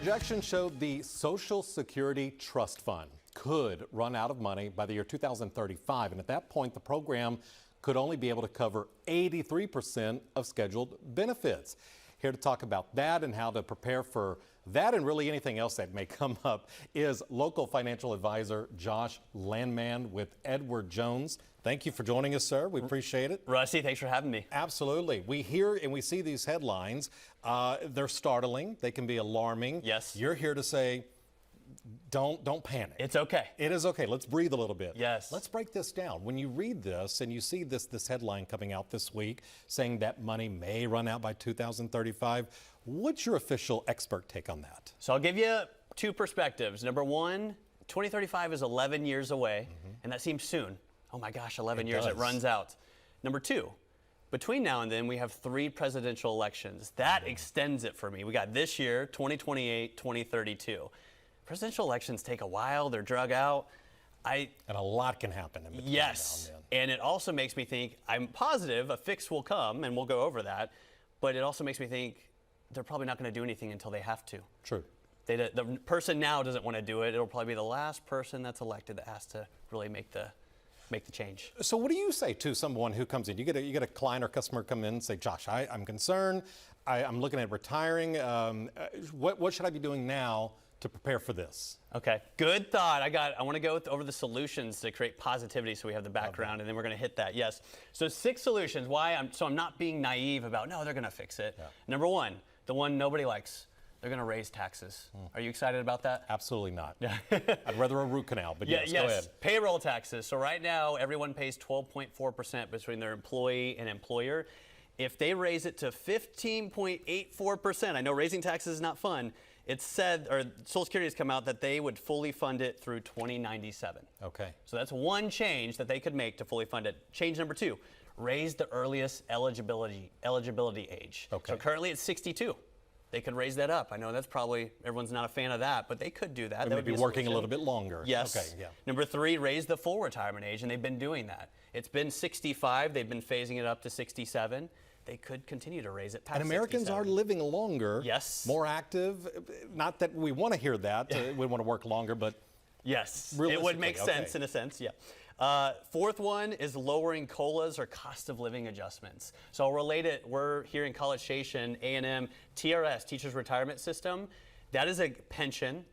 Projections showed the Social Security Trust Fund could run out of money by the year 2035, and at that point the program could only be able to cover 83% of scheduled benefits. Here to talk about that and how to prepare for that and really anything else that may come up is local financial advisor Josh Landman with Edward Jones. Thank you for joining us, sir. We appreciate it. Rusty, thanks for having me. Absolutely. We hear and we see these headlines. They're startling. They can be alarming. Yes. You're here to say, don't panic. It's okay. It is okay. Let's breathe a little bit. Yes. Let's break this down. When you read this and you see this headline coming out this week saying that money may run out by 2035, what's your official expert take on that? So I'll give you two perspectives. Number one, 2035 is 11 years away, and that seems soon. Oh my gosh, 11 years, it runs out. Number two, between now and then, we have 3 presidential elections. That extends it for me. We got this year, 2028, 2032. Presidential elections take a while. They're drug out. And a lot can happen in between yes, now and then. and it also makes me think, I'm positive a fix will come, and we'll go over that, but it also makes me think they're probably not going to do anything until they have to. True. The person now doesn't want to do it. It'll probably be the last person that's elected that has to really make the change. So what do you say to someone who comes in? You get a client or customer come in and say, Josh, I'm concerned. I'm looking at retiring. What should I be doing now to prepare for this? Okay, good thought. I want to go over the solutions to create positivity so we have the background, and then we're going to hit that. Yes. So 6 solutions. I'm not being naive about, no, they're going to fix it. Yeah. Number one, the one nobody likes. They're going to raise taxes. Are you excited about that? Absolutely not. I'd rather a root canal, but yes, go ahead. Payroll taxes. So right now, everyone pays 12.4% between their employee and employer. If they raise it to 15.84%, I know raising taxes is not fun. It's said, or Social Security has come out that they would fully fund it through 2097. Okay. So that's one change that they could make to fully fund it. Change number 2, raise the earliest eligibility age. Okay. So currently it's 62. They could raise that up. I know that's probably, everyone's not a fan of that, but they could do that. They would be working a little bit longer. Yes. Okay, yeah. Number 3, raise the full retirement age, and they've been doing that. It's been 65. They've been phasing it up to 67. They could continue to raise it past 67. And Americans are living longer. Yes. More active. Not that we want to hear that. We want to work longer, but yes, it would make sense in a sense, yeah. 4th one is lowering COLAs or cost of living adjustments. So I'll relate it. We're here in College Station, A&M, TRS, Teachers Retirement System. That is a pension,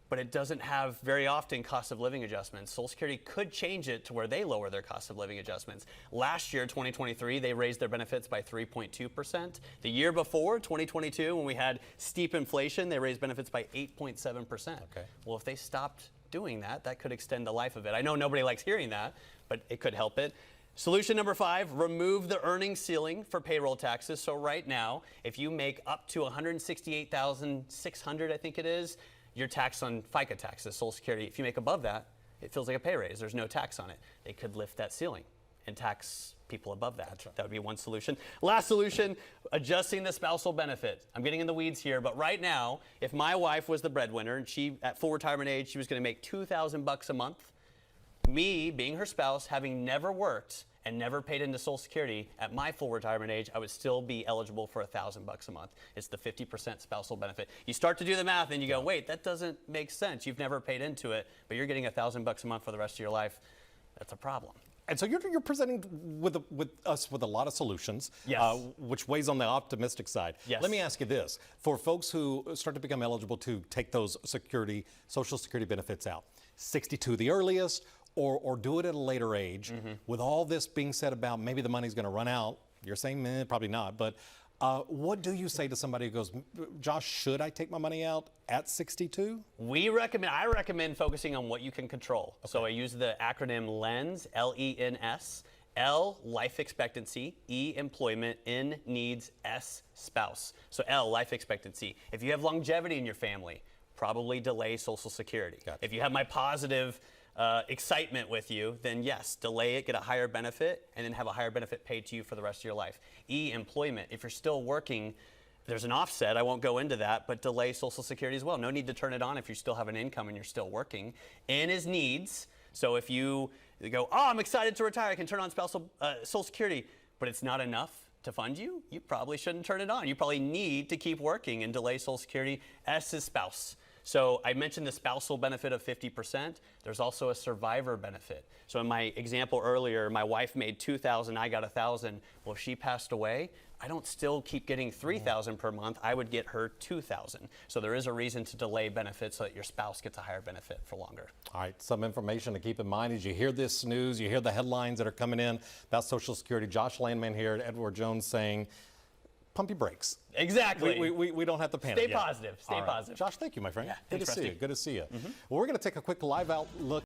but it doesn't have very often cost of living adjustments. Social Security could change it to where they lower their cost of living adjustments. Last year, 2023, they raised their benefits by 3.2%. The year before, 2022, when we had steep inflation, they raised benefits by 8.7%. Okay. Well, if they stopped doing that, that could extend the life of it. I know nobody likes hearing that, but it could help it. Solution number 5, remove the earnings ceiling for payroll taxes. So right now, if you make up to $168,600, I think it is, you're taxed on FICA taxes, Social Security. If you make above that, it feels like a pay raise. There's no tax on it. They could lift that ceiling and tax people above that. Gotcha. That would be one solution. Last solution, adjusting the spousal benefit. I'm getting in the weeds here, but right now, if my wife was the breadwinner and she, at full retirement age, she was going to make $2,000 a month, me, being her spouse, having never worked and never paid into Social Security, at my full retirement age, I would still be eligible for $1,000 a month. It's the 50% spousal benefit. You start to do the math and you go, wait, that doesn't make sense. You've never paid into it, but you're getting $1,000 a month for the rest of your life. That's a problem. And so you're presenting with us with a lot of solutions, yes. Which weighs on the optimistic side. Yes. Let me ask you this. For folks who start to become eligible to take those Social Security benefits out, 62 the earliest, or do it at a later age, with all this being said about maybe the money's going to run out, you're saying, probably not, but what do you say to somebody who goes, Josh, should I take my money out at 62? I recommend focusing on what you can control. Okay. So I use the acronym LENS, L-E-N-S, L, life expectancy, E, employment, N, needs, S, spouse. So L, life expectancy. If you have longevity in your family, probably delay Social Security. Gotcha. If you have my positive excitement with you, then yes, delay it, get a higher benefit, and then have a higher benefit paid to you for the rest of your life. E, employment. If you're still working, there's an offset. I won't go into that, but delay Social Security as well. No need to turn it on if you still have an income and you're still working. N is needs. So if you go, oh, I'm excited to retire, I can turn on Social Security, but it's not enough to fund you, you probably shouldn't turn it on. You probably need to keep working and delay Social Security as his spouse. So I mentioned the spousal benefit of 50%. There's also a survivor benefit. So in my example earlier, my wife made $2,000, I got $1,000. Well, if she passed away, I don't still keep getting $3,000 per month. I would get her $2,000. So there is a reason to delay benefits so that your spouse gets a higher benefit for longer. All right, some information to keep in mind as you hear this news, you hear the headlines that are coming in about Social Security. Josh Landman here at Edward Jones saying, pump your brakes. Exactly. We don't have to panic. Stay yet. positive. Stay All right. positive. Josh, thank you, my friend. Yeah, Good thanks, to see Rusty. you. Good to see you. Well, we're going to take a quick live out look